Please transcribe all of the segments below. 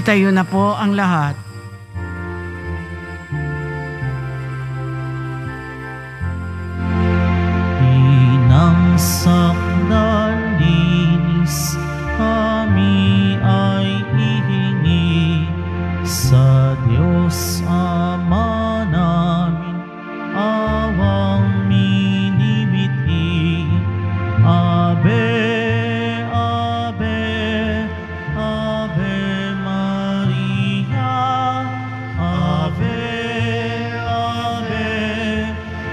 Tayo na po ang lahat. Inang linis kami ay ihingi sa Diyos Ama namin, awang minimithi. Ave, Ave, Ave Maria, Ave, Ave,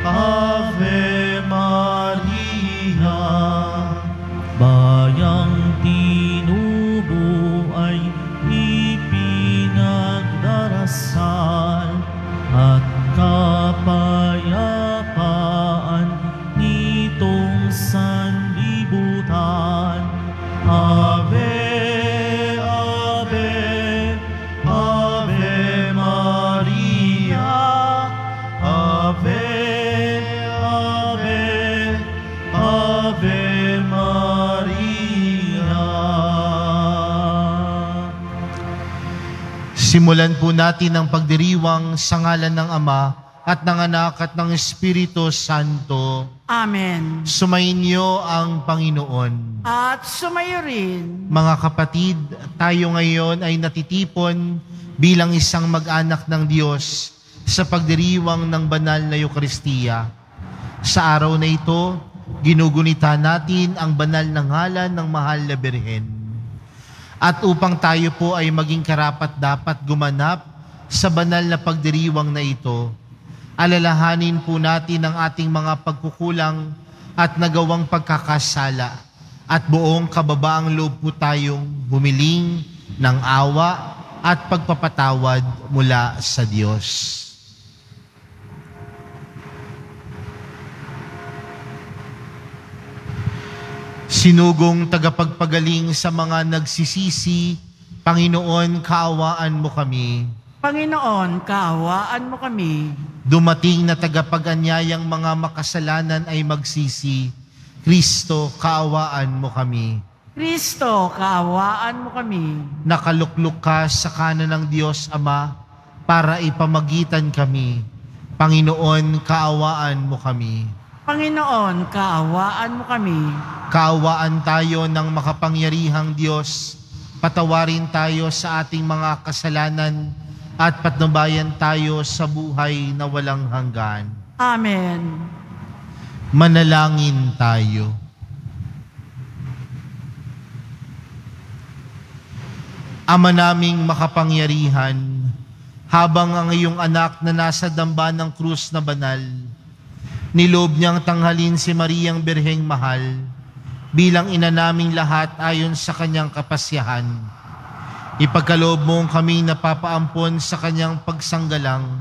Ave Maria. Bayang tinubo ay ipinagdarasal at kapayapaan nitong sanlibutan. Ave, Ave, Ave Maria, Ave, Ave, Ave Maria. Simulan po natin ang pagdiriwang sa ngalan ng Ama at ng Anak at ng Espiritu Santo. Amen. Sumainyo ang Panginoon. At sumayo rin. Mga kapatid, tayo ngayon ay natitipon bilang isang mag-anak ng Diyos sa pagdiriwang ng banal na Eucharistia. Sa araw na ito, ginugunita natin ang banal na ngalan ng mahal na Birhen. At upang tayo po ay maging karapat-dapat gumanap sa banal na pagdiriwang na ito, alalahanin po natin ang ating mga pagkukulang at nagawang pagkakasala at buong kababaang loob po tayong humiling ng awa at pagpapatawad mula sa Diyos. Sinugong tagapagpagaling sa mga nagsisisi, Panginoon, kaawaan mo kami. Panginoon, kaawaan mo kami. Dumating na tagapag-anyayang mga makasalanan ay magsisi, Kristo, kaawaan mo kami. Kristo, kaawaan mo kami. Nakalukluk ka sa kanan ng Diyos Ama para ipamagitan kami. Panginoon, kaawaan mo kami. Panginoon, kaawaan mo kami. Kaawaan tayo ng makapangyarihang Diyos. Patawarin tayo sa ating mga kasalanan at patnubayan tayo sa buhay na walang hanggan. Amen. Manalangin tayo. Ama naming makapangyarihan, habang ang iyong anak na nasa damba ng krus na banal, niloob niyang tanghalin si Mariang Birheng Mahal bilang ina naming lahat ayon sa kanyang kapasyahan. Ipagkaloob mong kami napapaampon sa kanyang pagsanggalang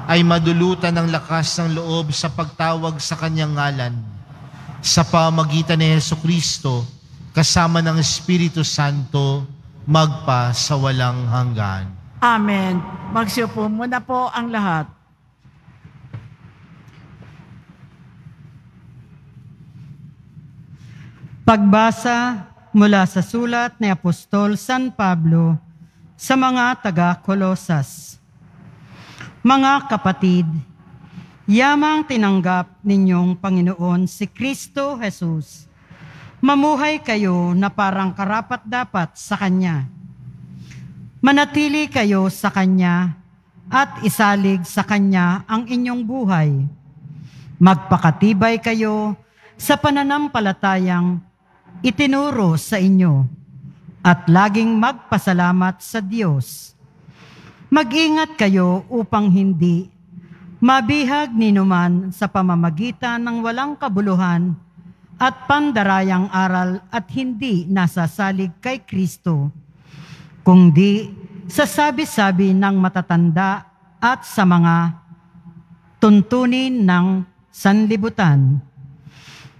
ay madulutan ng lakas ng loob sa pagtawag sa kanyang ngalan. Sa pamagitan ni Jesucristo, kasama ng Espiritu Santo, magpa sa walang hanggan. Amen. Magsiupo muna po ang lahat. Pagbasa mula sa sulat ni Apostol San Pablo sa mga taga-Kolosas. Mga kapatid, yamang tinanggap ninyong Panginoon si Kristo Jesus, mamuhay kayo na parang karapat-dapat sa Kanya. Manatili kayo sa Kanya at isalig sa Kanya ang inyong buhay. Magpakatibay kayo sa pananampalatayang itinuro sa inyo at laging magpasalamat sa Diyos. Mag-ingat kayo upang hindi mabihag ninuman sa pamamagitan ng walang kabuluhan at pandarayang aral at hindi nasasalig kay Kristo, kundi sa sabi-sabi ng matatanda at sa mga tuntunin ng sanlibutan.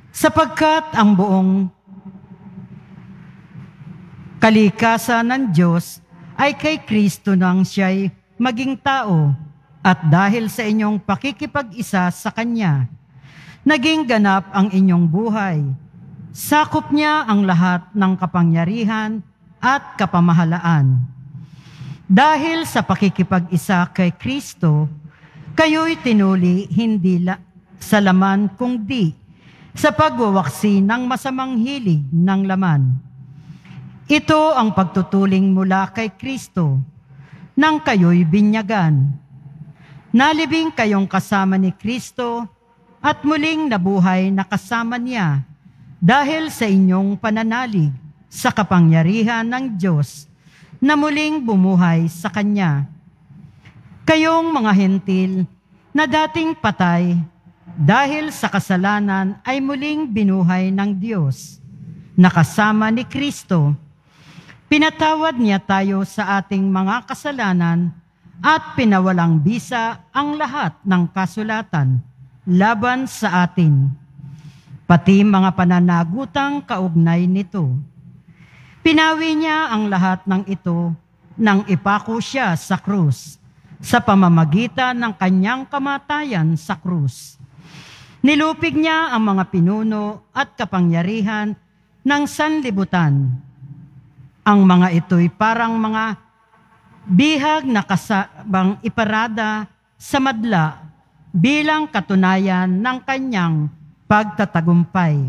Sapagkat ang buong kalikasan ng Diyos ay kay Kristo nang siya'y maging tao, at dahil sa inyong pakikipag-isa sa Kanya, naging ganap ang inyong buhay. Sakop niya ang lahat ng kapangyarihan at kapamahalaan. Dahil sa pakikipag-isa kay Kristo, kayo'y tinuli hindi sa laman kundi sa pagwawaksi ng masamang hilig ng laman. Ito ang pagtutuling mula kay Kristo nang kayo'y binyagan. Nalibing kayong kasama ni Kristo at muling nabuhay na kasama niya dahil sa inyong pananalig sa kapangyarihan ng Diyos na muling bumuhay sa Kanya. Kayong mga hentil na dating patay dahil sa kasalanan ay muling binuhay ng Diyos. Nakasama ni Kristo, pinatawad niya tayo sa ating mga kasalanan at pinawalang bisa ang lahat ng kasulatan laban sa atin, pati mga pananagutang kaugnay nito. Pinawi niya ang lahat ng ito nang ipako siya sa krus sa pamamagitan ng kanyang kamatayan sa krus. Nilupig niya ang mga pinuno at kapangyarihan ng sanlibutan. Ang mga ito'y parang mga bihag na kasabang iparada sa madla bilang katunayan ng kanyang pagtatagumpay.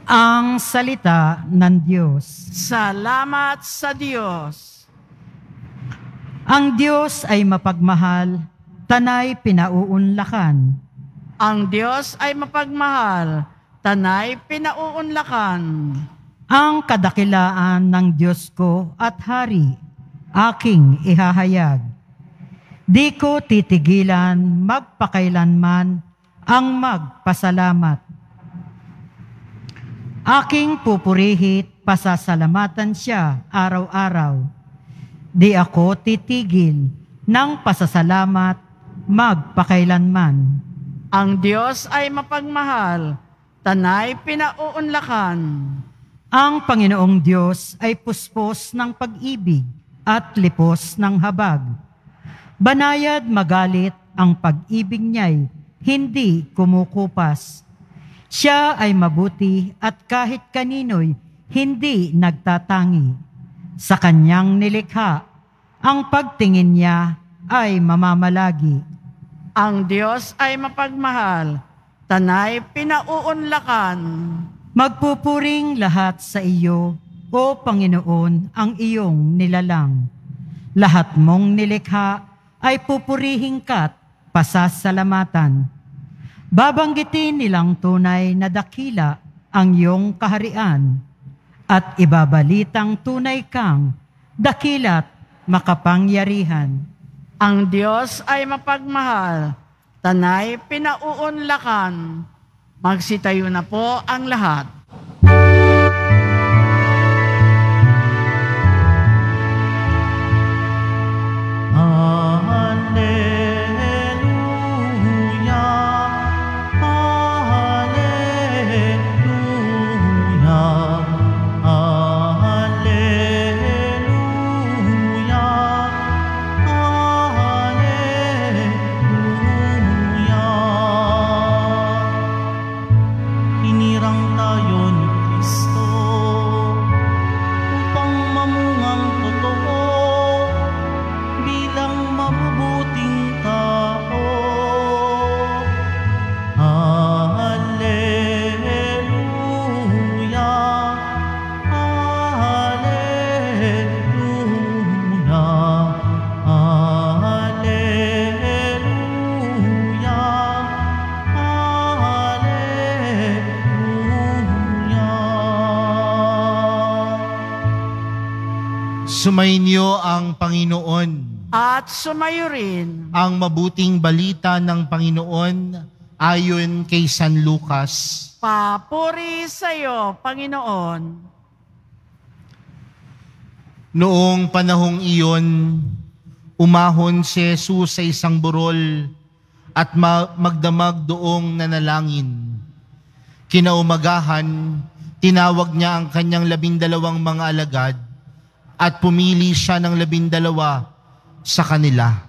Ang salita ng Diyos. Salamat sa Diyos. Ang Diyos ay mapagmahal, tanay pinauunlakan. Ang Diyos ay mapagmahal, tanay pinauunlakan. Ang kadakilaan ng Diyos ko at hari, aking ihahayag. Di ko titigilan magpakailanman ang magpasalamat. Aking pupurihit, pasasalamatan siya araw-araw. Di ako titigil ng pasasalamat magpakailanman. Ang Diyos ay mapagmahal, tanay pinauunlakan. Ang Panginoong Diyos ay puspos ng pag-ibig at lipos ng habag. Banayad magalit ang pag-ibig niya'y hindi kumukupas. Siya ay mabuti at kahit kanino'y hindi nagtatangi. Sa kanyang nilikha, ang pagtingin niya ay mamamalagi. Ang Diyos ay mapagmahal, tanay pinauunlakan. Magpupuring lahat sa iyo, O Panginoon, ang iyong nilalang. Lahat mong nilikha ay pupurihin ka't pasasalamatan. Babanggitin nilang tunay na dakila ang iyong kaharian at ibabalitang tunay kang dakila't makapangyarihan. Ang Diyos ay mapagmahal, tanay pinauunlakan. Magsitayo na po ang lahat. Sumainyo ang Panginoon. At sumayo rin Ang mabuting balita ng Panginoon ayon kay San Lucas. papuri sa iyo, Panginoon. Noong panahong iyon, umahon si Jesus sa isang burol at magdamag doong nanalangin. Kinaumagahan, tinawag niya ang kanyang 12 mga alagad at pumili siya ng 12 sa kanila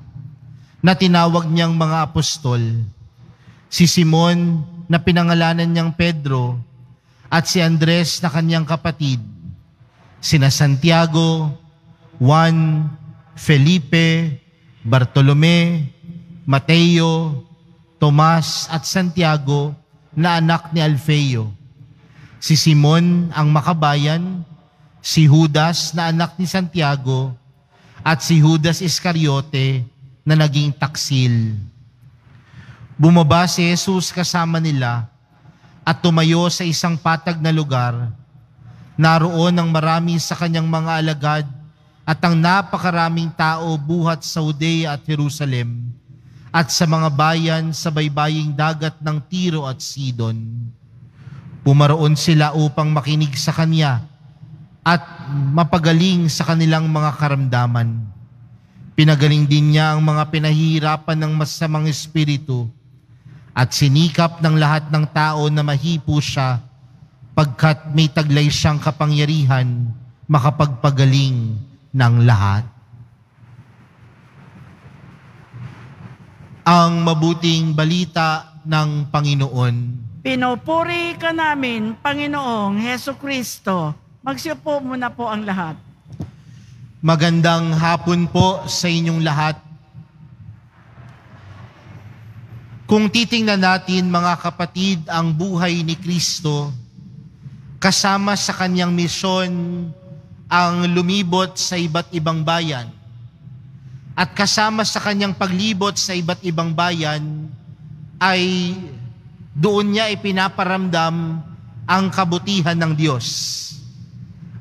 na tinawag niyang mga apostol. Si Simon na pinangalanan niyang Pedro at si Andres na kanyang kapatid, sina Santiago Juan, Felipe, Bartolome, Mateo, Tomas at Santiago na anak ni Alfeo, si Simon ang makabayan, si Judas na anak ni Santiago, at si Judas Iscariote na naging taksil. Bumaba si Jesus kasama nila at tumayo sa isang patag na lugar. Naroon ang marami sa kanyang mga alagad at ang napakaraming tao buhat sa Judea at Jerusalem at sa mga bayan sa baybaying dagat ng Tiro at Sidon. Pumaroon sila upang makinig sa kanya at mapagaling sa kanilang mga karamdaman. Pinagaling din niya ang mga pinahihirapan ng masamang espiritu at sinikap ng lahat ng tao na mahipo siya pagkat may taglay siyang kapangyarihan makapagpagaling ng lahat. Ang mabuting balita ng Panginoon. Pinupuri ka namin, Panginoong Heso Kristo. Magsiupo muna po ang lahat. Magandang hapon po sa inyong lahat. Kung titingnan natin, mga kapatid, ang buhay ni Kristo, kasama sa kanyang misyon ang lumibot sa iba't ibang bayan. At kasama sa kanyang paglibot sa iba't ibang bayan ay doon niya ipinaparamdam ang kabutihan ng Diyos.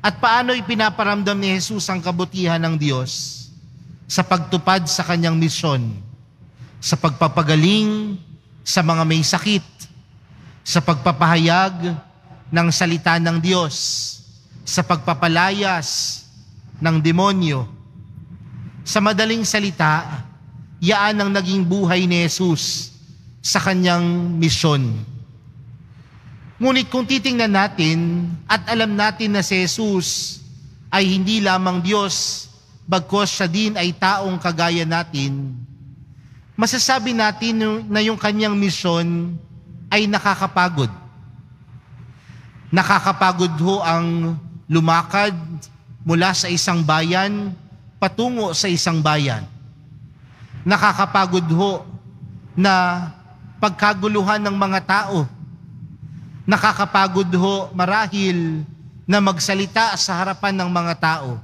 At paano ipinaparamdam ni Jesus ang kabutihan ng Diyos? Sa pagtupad sa kanyang misyon, sa pagpapagaling sa mga may sakit, sa pagpapahayag ng salita ng Diyos, sa pagpapalayas ng demonyo. Sa madaling salita, yaan ang naging buhay ni Jesus sa kanyang misyon. Ngunit kung titingnan natin at alam natin na si Jesus ay hindi lamang Diyos, bagkus siya din ay taong kagaya natin, masasabi natin na yung kanyang misyon ay nakakapagod. Nakakapagod ho ang lumakad mula sa isang bayan patungo sa isang bayan. Nakakapagod ho na pagkaguluhan ng mga tao. Nakakapagod ho marahil na magsalita sa harapan ng mga tao.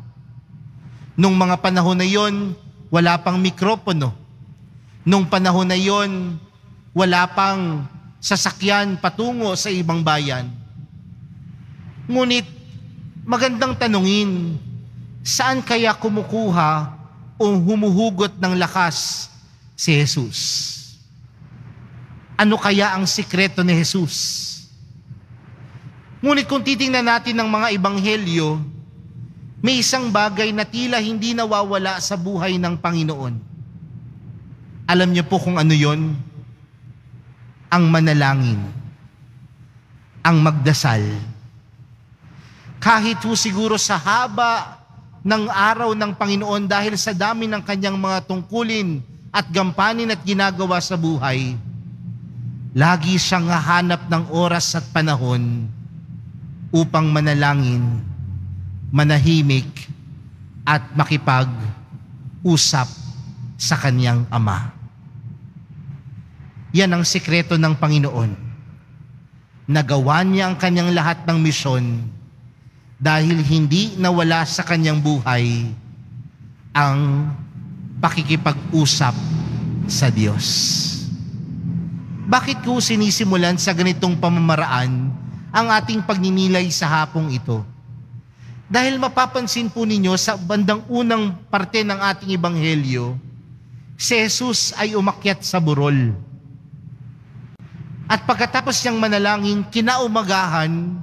Nung mga panahon na yon, wala pang mikropono. Nung panahon na yon, wala pang sasakyan patungo sa ibang bayan. Ngunit, magandang tanungin, saan kaya kumukuha o humuhugot ng lakas si Jesus? Ano kaya ang sikreto ni Jesus? Ngunit kung titingnan natin ng mga ebanghelyo, may isang bagay na tila hindi nawawala sa buhay ng Panginoon. Alam niyo po kung ano yon? Ang manalangin, ang magdasal. Kahit po siguro sa haba ng araw ng Panginoon dahil sa dami ng kanyang mga tungkulin at gampanin at ginagawa sa buhay, lagi siyang hahanap ng oras at panahon upang manalangin, manahimik at makipag-usap sa kanyang Ama. Yan ang sikreto ng Panginoon. Nagawa niya ang kanyang lahat ng misyon dahil hindi nawala sa kanyang buhay ang pakikipag-usap sa Diyos. Bakit ko sinisimulan sa ganitong pamamaraan ang ating pagninilay sa hapong ito? Dahil mapapansin po ninyo sa bandang unang parte ng ating ebanghelyo, si Jesus ay umakyat sa burol. At pagkatapos niyang manalangin, kinaumagahan,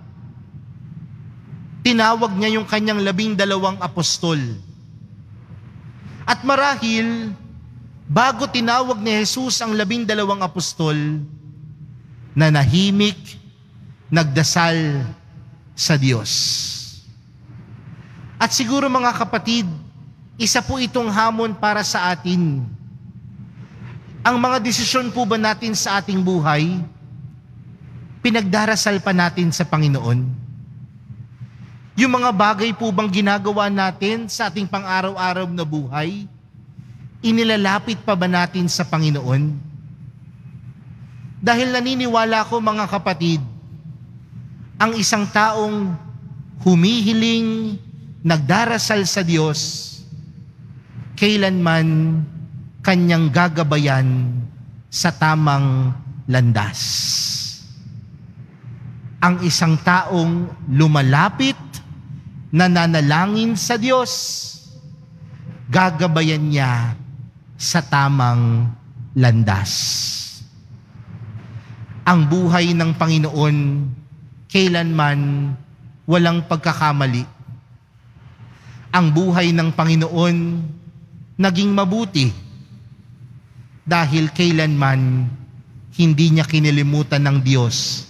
tinawag niya yung kanyang 12 apostol. At marahil, bago tinawag ni Jesus ang 12 apostol, nanahimik, nagdasal sa Diyos. At siguro mga kapatid, isa po itong hamon para sa atin. Ang mga desisyon po ba natin sa ating buhay, pinagdarasal pa natin sa Panginoon? Yung mga bagay po bang ginagawa natin sa ating pang-araw-araw na buhay, inilalapit pa ba natin sa Panginoon? Dahil naniniwala ko, mga kapatid, ang isang taong humihiling, nagdarasal sa Diyos, kailanman kanyang gagabayan sa tamang landas. Ang isang taong lumalapit, nananalangin sa Diyos, gagabayan niya sa tamang landas. Ang buhay ng Panginoon, kailanman walang pagkakamali. Ang buhay ng Panginoon naging mabuti dahil kailanman hindi niya kinilimutan ng Diyos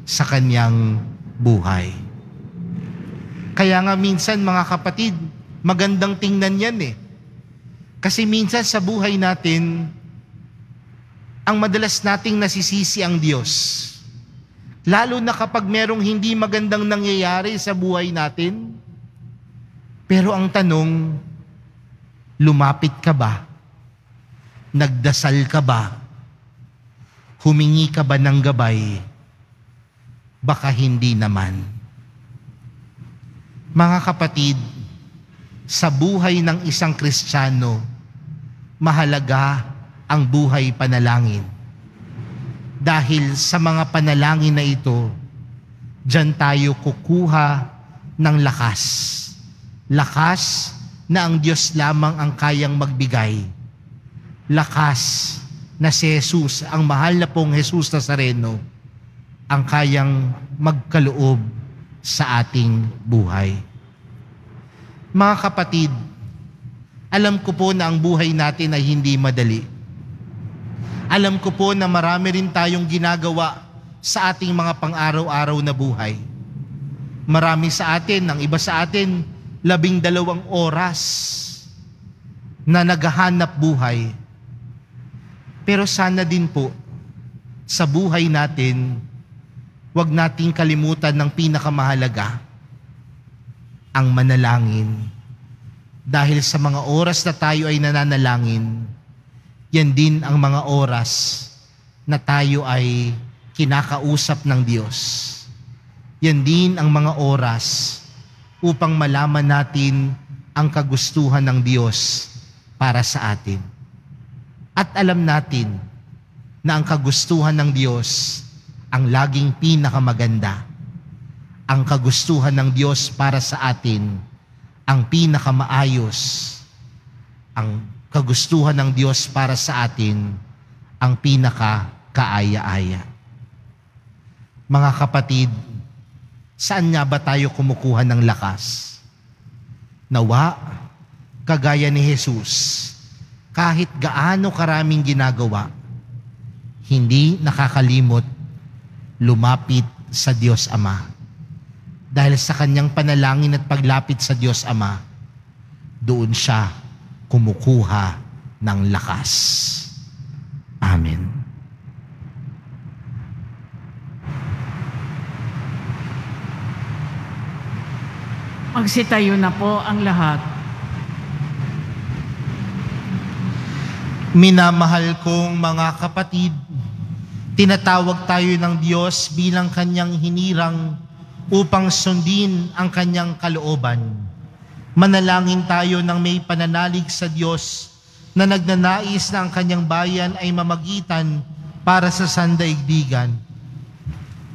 sa kanyang buhay. Kaya nga minsan, mga kapatid, magandang tingnan yan eh. Kasi minsan sa buhay natin, ang madalas nating nasisisi ang Diyos. Lalo na kapag merong hindi magandang nangyayari sa buhay natin. Pero ang tanong, lumapit ka ba? Nagdasal ka ba? Humingi ka ba ng gabay? Baka hindi naman. Mga kapatid, sa buhay ng isang Kristiyano, mahalaga ang buhay panalangin. Dahil sa mga panalangin na ito, diyan tayo kukuha ng lakas. Lakas na ang Diyos lamang ang kayang magbigay. Lakas na si Jesus, ang mahal na pong Jesus Nazareno, ang kayang magkaloob sa ating buhay. Mga kapatid, alam ko po na ang buhay natin ay hindi madali. Alam ko po na marami rin tayong ginagawa sa ating mga pang-araw-araw na buhay. Marami sa atin, ang iba sa atin, 12 oras na naghahanap buhay. Pero sana din po, sa buhay natin, huwag nating kalimutan ng pinakamahalaga, ang manalangin. Dahil sa mga oras na tayo ay nananalangin, yan din ang mga oras na tayo ay kinakausap ng Diyos. Yan din ang mga oras upang malaman natin ang kagustuhan ng Diyos para sa atin. At alam natin na ang kagustuhan ng Diyos ang laging pinakamaganda. Ang kagustuhan ng Diyos para sa atin ang pinakamaayos. Ang kagustuhan ng Diyos para sa atin ang pinaka-kaaya-aya. Mga kapatid, saan nga ba tayo kumukuha ng lakas? Nawa, kagaya ni Jesus, kahit gaano karaming ginagawa, hindi nakakalimot lumapit sa Diyos Ama. Dahil sa kanyang panalangin at paglapit sa Diyos Ama, doon siya kumukuha ng lakas. Amen. Magsitayo na po ang lahat. Minamahal kong mga kapatid, tinatawag tayo ng Diyos bilang kanyang hinirang upang sundin ang kanyang kalooban. Manalangin tayo ng may pananalig sa Diyos na nagnanais na ang kanyang bayan ay mamagitan para sa sandaigdigan.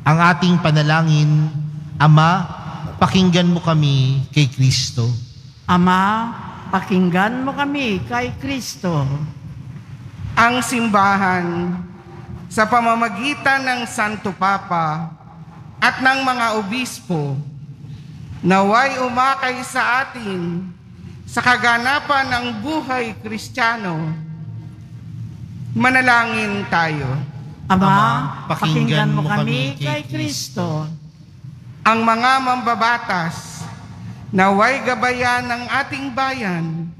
Ang ating panalangin, Ama, pakinggan mo kami kay Kristo. Ama, pakinggan mo kami kay Kristo. Ang simbahan sa pamamagitan ng Santo Papa at ng mga obispo, naway umakay sa atin sa kaganapan ng buhay Kristiyano. Manalangin tayo. Ama, pakinggan mo kami kay Kristo. Ang mga mambabatas, naway gabayan ng ating bayan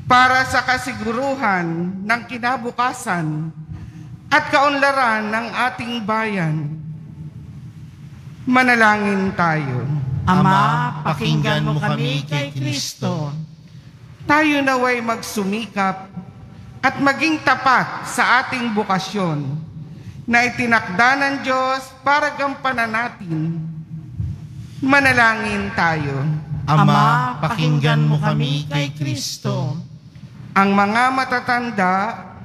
para sa kasiguruhan ng kinabukasan at kaunlaran ng ating bayan. Manalangin tayo. Ama, pakinggan mo kami kay Kristo. Tayo naway magsumikap at maging tapat sa ating bukasyon na itinakda ng Diyos para gampanan natin. Manalangin tayo. Ama, pakinggan mo kami kay Kristo. Ang mga matatanda,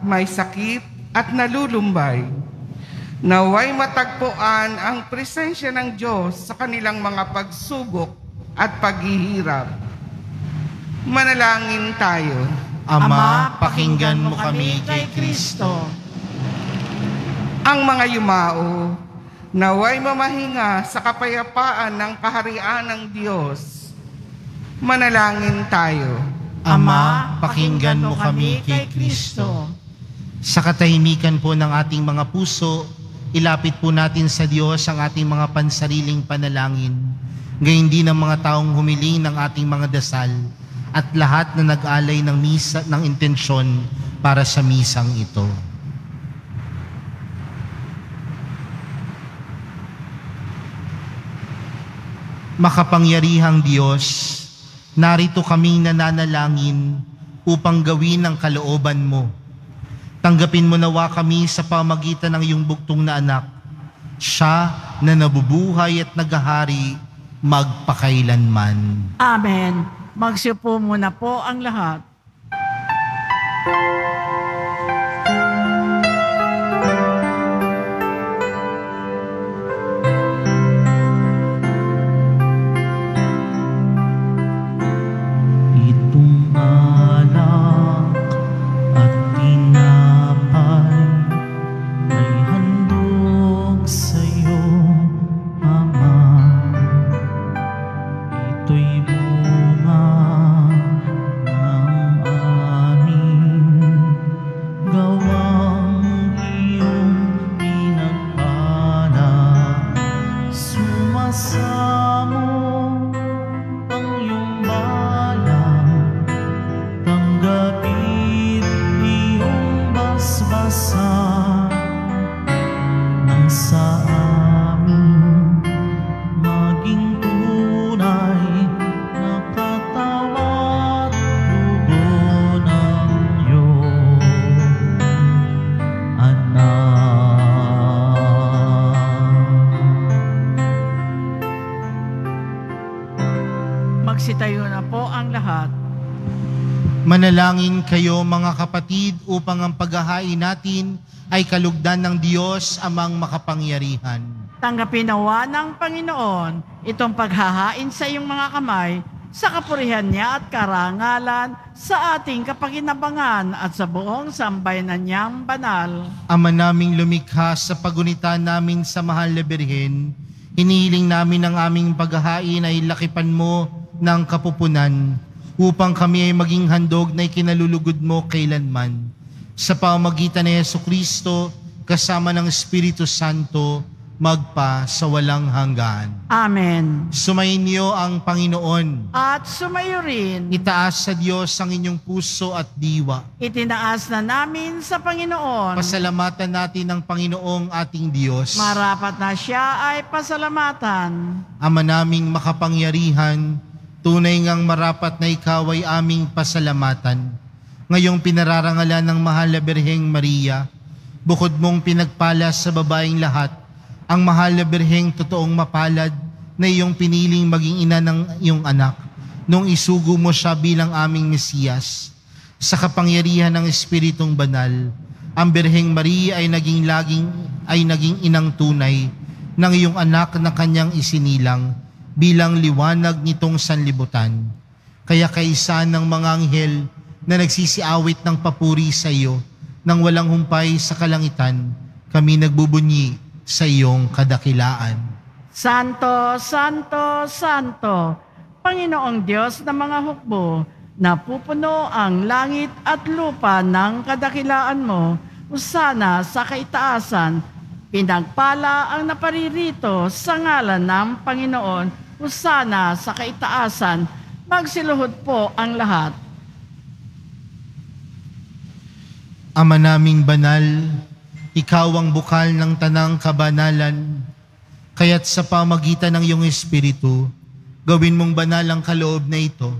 may sakit at nalulumbay, naway matagpuan ang presensya ng Diyos sa kanilang mga pagsubok at paghihirap. Manalangin tayo. Ama, pakinggan mo kami kay Kristo. Ang mga yumao, naway mamahinga sa kapayapaan ng kaharian ng Diyos. Manalangin tayo. Ama, pakinggan mo kami kay Kristo. Sa katahimikan po ng ating mga puso, ilapit po natin sa Diyos ang ating mga pansariling panalangin, gayon din ang mga taong humiling ng ating mga dasal, at lahat na nag-alay ng misa ng intensyon para sa misang ito. Makapangyarihang Diyos, narito kaming nananalangin upang gawin ang kalooban mo. Tanggapin mo nawa kami sa pamagitan ng iyong bugtong na anak, siya na nabubuhay at naghahari magpakailanman. Amen. Magsiupo muna po ang lahat. Magsitayo na po ang lahat. Manalangin kayo mga kapatid upang ang paghahain natin ay kalugdan ng Diyos amang makapangyarihan. Tanggapin nawa ng Panginoon itong paghahain sa iyong mga kamay sa kapurihan niya at karangalan sa ating kapakinabangan at sa buong sambayanan niyang banal. Ama naming lumikha, sa pagunita namin sa mahal na Birhen, hinihiling namin ang aming paghahain ay lakipan mo ng kapupunan upang kami ay maging handog na ikinalulugod mo kailanman. Sa pamamagitan ni Jesucristo, kasama ng Espiritu Santo, magpa sa walang hanggan. Amen. Sumainyo ang Panginoon. At sumayo rin, Itaas sa Diyos ang inyong puso at diwa. itinaas na namin sa Panginoon. Pasalamatan natin ang Panginoong ating Diyos. Marapat na siya ay pasalamatan. Ama naming makapangyarihan, tunay ngang marapat na ikaw ay aming pasalamatan. Ngayong pinararangalan ng mahal na Birheng Maria, bukod mong pinagpala sa babaeng lahat, ang mahal na Birheng totoong mapalad na iyong piniling maging ina ng iyong anak, nung isugo mo siya bilang aming Mesiyas. Sa kapangyarihan ng Espiritong Banal, ang Birheng Maria ay naging inang tunay ng iyong anak na kanyang isinilang bilang liwanag nitong sanlibutan. Kaya kaisa ng mga anghel na nagsisiawit ng papuri sa iyo, nang walang humpay sa kalangitan, kami nagbubunyi sa iyong kadakilaan. Santo, Santo, Santo, Panginoong Diyos ng mga hukbo, napupuno ang langit at lupa ng kadakilaan mo. Hosana sa kaitaasan, pinagpala ang naparirito sa ngalan ng Panginoon. Hosana sa kaitaasan, magsiluhod po ang lahat. Ama naming banal, ikaw ang bukal ng tanang kabanalan, kaya't sa pamagitan ng iyong Espiritu, Gawin mong banal ang kaloob na ito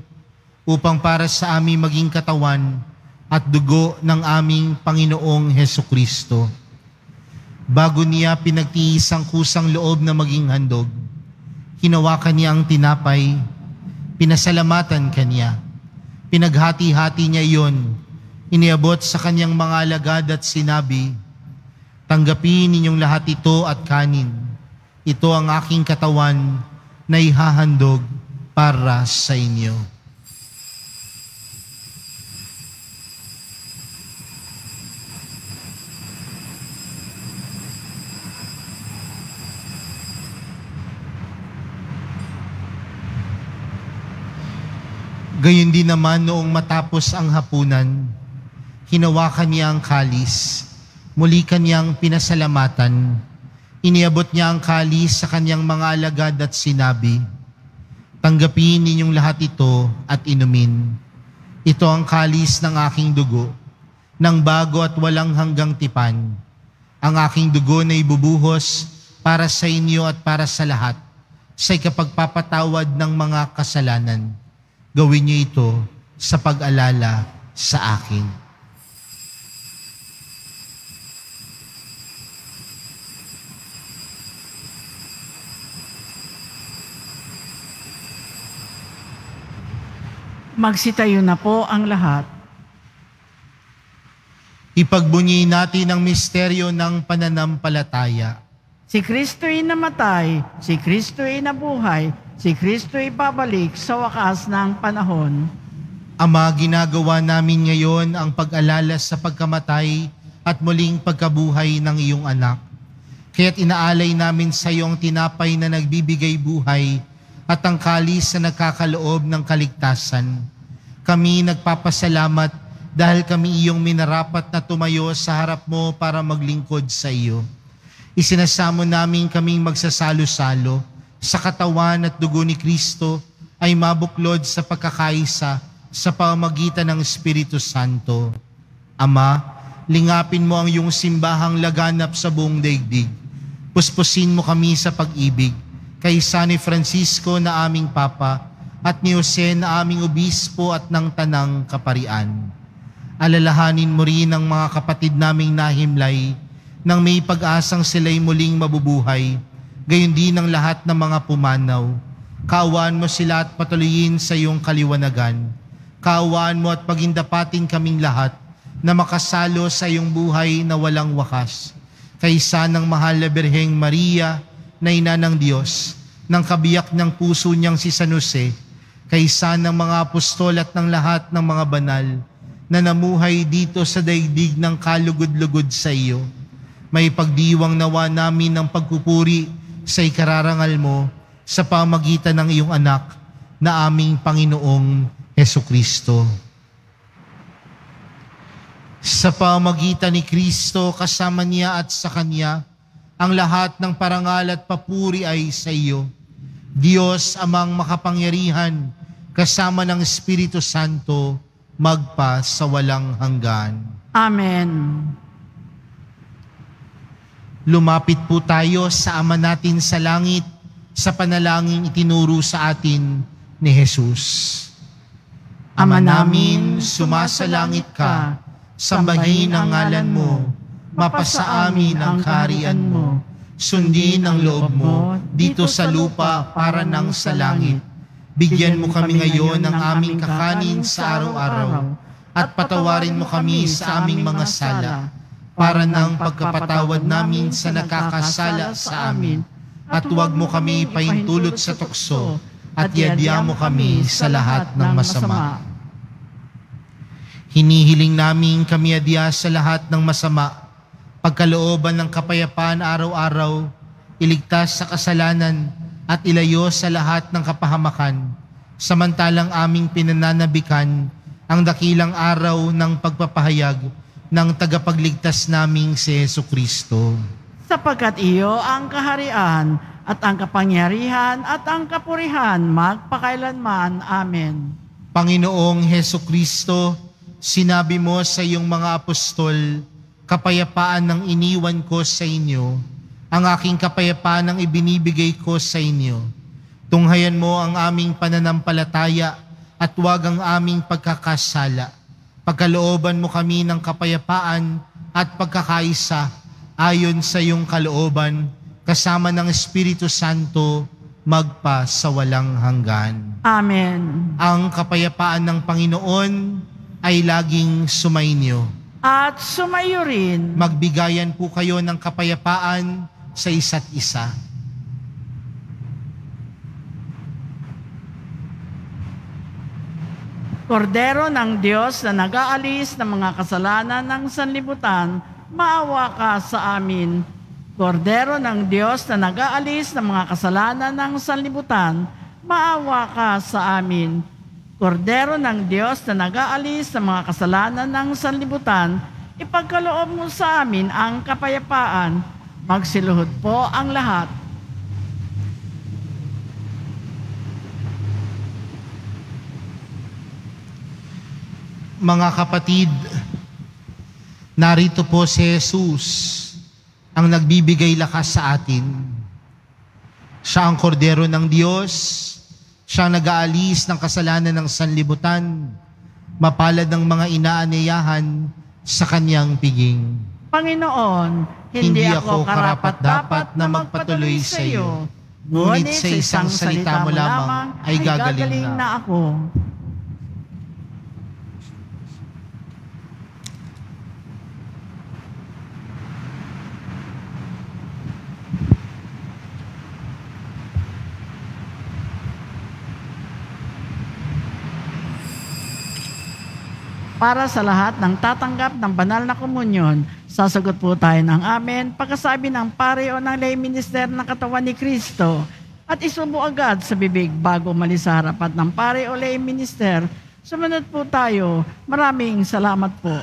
upang para sa aming maging katawan at dugo ng aming Panginoong Hesukristo. Bago niya pinagtiis ang kusang loob na maging handog, hinawakan niya ang tinapay, pinasalamatan kanya, pinaghati-hati niya iyon, iniabot sa kanyang mga alagad at sinabi, "Tanggapin ninyong lahat ito at kanin. Ito ang aking katawan na ihahandog para sa inyo." Gayon din naman noong matapos ang hapunan, hinawakan niya ang kalis, muli kanyang pinasalamatan, iniabot niya ang kalis sa kanyang mga alagad at sinabi, "Tanggapin ninyong lahat ito at inumin. Ito ang kalis ng aking dugo, ng bago at walang hanggang tipan. Ang aking dugo na ibubuhos para sa inyo at para sa lahat, sa ikapagpapatawad ng mga kasalanan. Gawin niyo ito sa pag-alala sa akin." Magsitayo na po ang lahat. Ipagbunyi natin ang misteryo ng pananampalataya. Si Kristo'y namatay, si Kristo'y nabuhay, si Kristo'y babalik sa wakas ng panahon. Ama, ginagawa namin ngayon ang pag-alala sa pagkamatay at muling pagkabuhay ng iyong anak. Kaya't inaalay namin sa iyo ang tinapay na nagbibigay buhay at ang kalis na nagkakaloob ng kaligtasan. Kami nagpapasalamat dahil kami iyong minarapat na tumayo sa harap mo para maglingkod sa iyo. Isinasamo namin kaming magsasalo-salo sa katawan at dugo ni Kristo ay mabuklod sa pagkakaisa sa pamamagitan ng Espiritu Santo. Ama, lingapin mo ang iyong simbahang laganap sa buong daigdig. Puspusin mo kami sa pag-ibig kay San Francisco na aming Papa at ni Jose na aming Obispo at ng Tanang Kaparian. Alalahanin mo rin ang mga kapatid naming nahimlay nang may pag-asang sila'y muling mabubuhay, gayon din ang lahat ng mga pumanaw. Kaawaan mo sila at patuloyin sa iyong kaliwanagan. Kaawaan mo at pagindapatin kaming lahat na makasalo sa iyong buhay na walang wakas. Kaysa ng mahal na Birheng Maria, na ina ng Diyos, ng kabiyak ng puso niyang si San Jose, kaysa ng mga apostol at ng lahat ng mga banal na namuhay dito sa daigdig ng kalugod-lugod sa iyo. May pagdiwang nawa namin ng pagpupuri sa ikararangal mo sa pamagitan ng iyong anak na aming Panginoong Hesukristo. Sa pamagitan ni Kristo, kasama niya at sa Kanya, ang lahat ng parangal at papuri ay sa iyo. Diyos amang makapangyarihan, kasama ng Espiritu Santo, magpa sa walang hanggan. Amen. Lumapit po tayo sa Ama natin sa langit sa panalangin itinuro sa atin ni Jesus. Ama namin, sumasalangit ka, sambahin ang ngalan mo, mapasa amin ang kaharian mo, sundin ang loob mo dito sa lupa para nang sa langit. Bigyan mo kami ngayon ng aming kakanin sa araw-araw at patawarin mo kami sa aming mga sala para ng pagkapatawad namin sa nakakasala sa amin, at huwag mo kami paintulot sa tukso at yadya mo kami sa lahat ng masama. Hinihiling namin kami adya sa lahat ng masama, pagkalooban ng kapayapaan araw-araw, iligtas sa kasalanan at ilayo sa lahat ng kapahamakan, samantalang aming pinananabikan ang dakilang araw ng pagpapahayag ng tagapagligtas naming si Hesukristo. Sapagkat iyo ang kaharian at ang kapangyarihan at ang kapurihan magpakailanman. Amen. Panginoong Hesukristo, sinabi mo sa iyong mga apostol, kapayapaan ang iniwan ko sa inyo, ang aking kapayapaan ang ibinibigay ko sa inyo. Tunghayan mo ang aming pananampalataya at huwag ang aming pagkakasala. Pagkalooban mo kami ng kapayapaan at pagkakaisa ayon sa iyong kalooban, kasama ng Espiritu Santo, magpa sa walang hanggan. Amen. Ang kapayapaan ng Panginoon ay laging sumainyo. At sumayo rin. Magbigayan po kayo ng kapayapaan sa isa't isa. Kordero ng Diyos na nag-aalis ng mga kasalanan ng sanlibutan, maawa ka sa amin. Kordero ng Diyos na nag-aalis ng mga kasalanan ng sanlibutan, maawa ka sa amin. Kordero ng Diyos na nag-aalis ng mga kasalanan ng sanlibutan, ipagkaloob mo sa amin ang kapayapaan. Magsiluhod po ang lahat. Mga kapatid, narito po si Jesus, ang nagbibigay lakas sa atin. Siya ang kordero ng Diyos, siya ang nag-aalis ng kasalanan ng sanlibutan, mapalad ng mga inaaniyahan sa kanyang piging. Panginoon, hindi ako karapat-dapat na magpatuloy sa iyo, ngunit sa isang salita mo lamang ay gagaling na ako. Para sa lahat ng tatanggap ng banal na komunyon, sasagot po tayo ng amen pagkasabi ng pare o ng lay minister ng katawan ni Kristo at isubo agad sa bibig bago umalis sa harapan ng pare o lay minister. Sumunod po tayo. Maraming salamat po.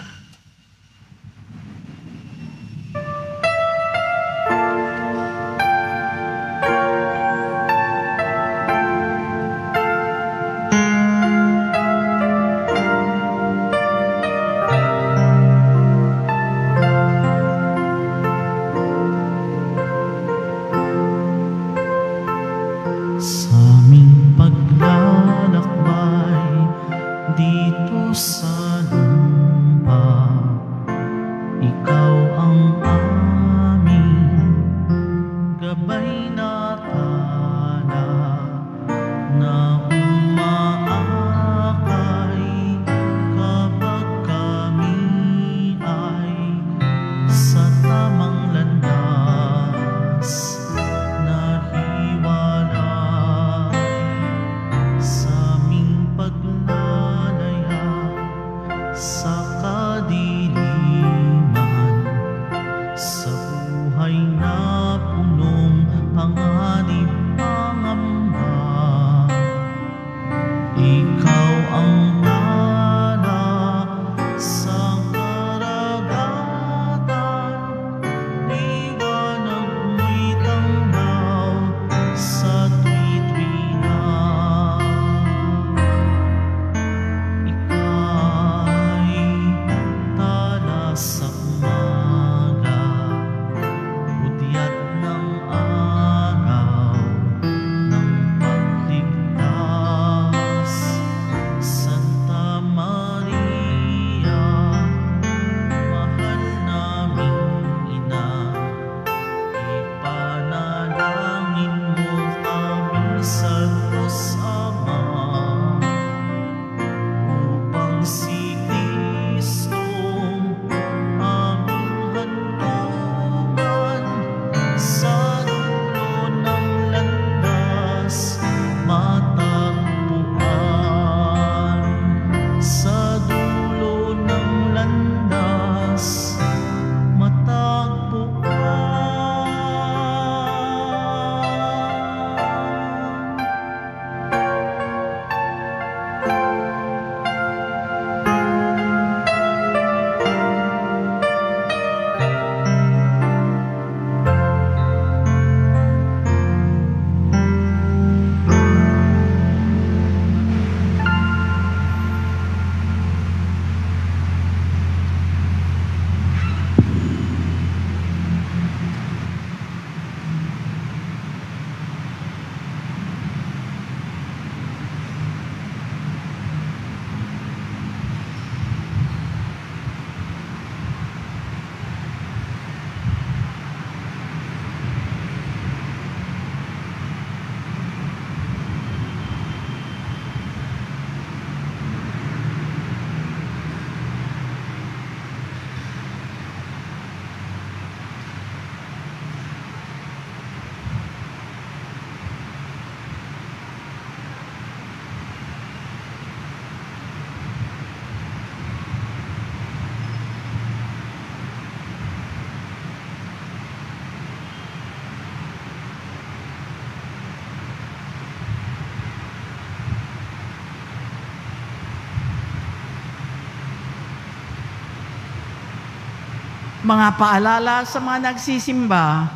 Mga paalala sa mga nagsisimba.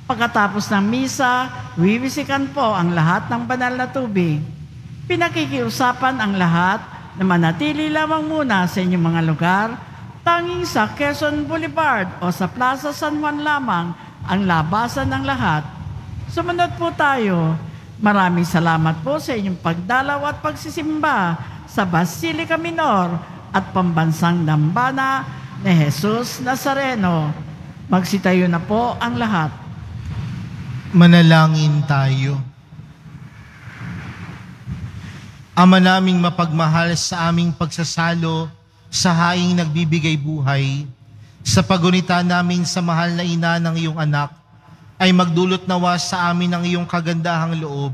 Pagkatapos ng misa, wiwisikan po ang lahat ng banal na tubig. Pinakikiusapan ang lahat na manatili lamang muna sa inyong mga lugar. Tanging sa Quezon Boulevard o sa Plaza San Juan lamang ang labasan ng lahat. Sumunod po tayo. Maraming salamat po sa inyong pagdalaw at pagsisimba sa Basilica Minor at Pambansang Dambana ni Jesus Nazareno. Magsitayo na po ang lahat. Manalangin tayo. Ama naming mapagmahal, sa aming pagsasalo sa haing nagbibigay buhay, sa pagunita namin sa mahal na ina ng iyong anak, ay magdulot nawa sa amin ang iyong kagandahang loob,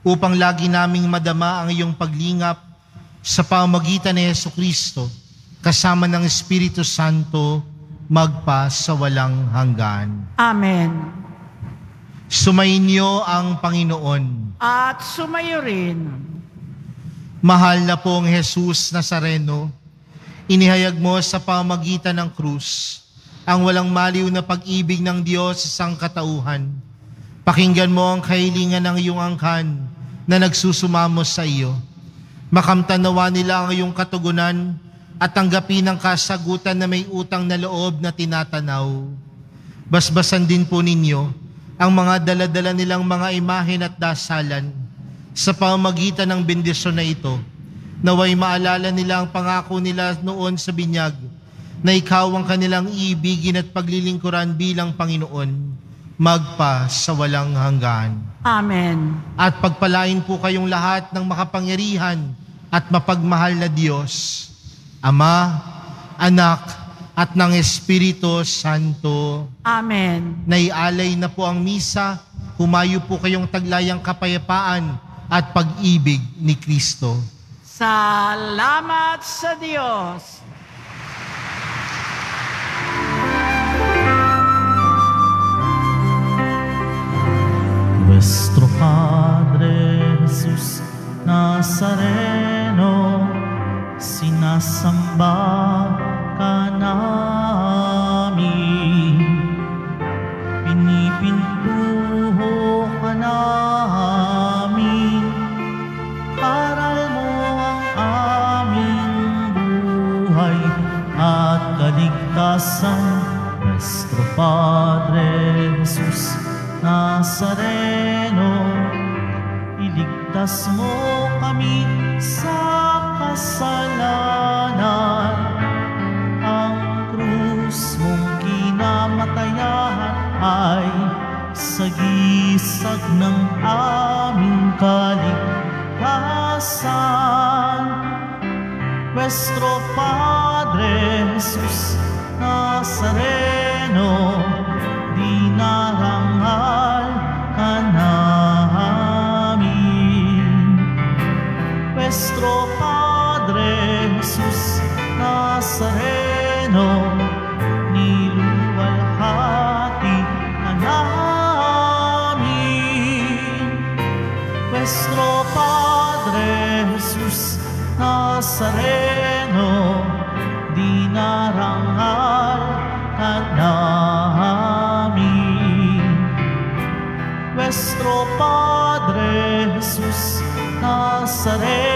upang lagi naming madama ang iyong paglingap sa pamamagitan ni Jesucristo, kasama ng Espiritu Santo, magpa sa walang hanggan. Amen. Sumainyo ang Panginoon. At sumayo rin. Mahal na pong Jesus Nazareno, inihayag mo sa pamamagitan ng krus ang walang maliw na pag-ibig ng Diyos sa sangkatauhan. Pakinggan mo ang kahilingan ng iyong angkan na nagsusumamo sa iyo. Makamtan nawa nila ang iyong katugunan at tanggapin ang kasagutan na may utang na loob na tinatanaw. Basbasan din po ninyo ang mga daladala nilang mga imahen at dasalan sa pamamagitan ng bendisyon na ito. Naway maalala nila ang pangako nila noon sa binyag na ikaw ang kanilang iibigin at paglilingkuran bilang Panginoon, magpa sa walang hanggan. Amen. At pagpalain po kayong lahat ng makapangyarihan at mapagmahal na Diyos, Ama, Anak, at ng Espiritu Santo. Amen. Naialay na po ang misa, humayo po kayong taglayang kapayapaan at pag-ibig ni Kristo. Salamat sa Diyos. Nuestro Padre Jesus Nazareno, sinasamba ka namin, pinipintuho ka namin, aral mo ang aming buhay at kaligtasan. Nuestro Padre Jesus Nazareno, iligtas mo kami sa kasalanan. Ang krus mong kinamatayan ay sagisag ng aming kaligtasan. Nuestro Padre Jesus Nazareno, dinarangal ka namin. Nuestro Padre Jesus Nazareno, niluwalhati ka namin. Nuestro Padre Jesus Nazareno, dinarangal ka namin. Nuestro Padre Jesus Nazareno,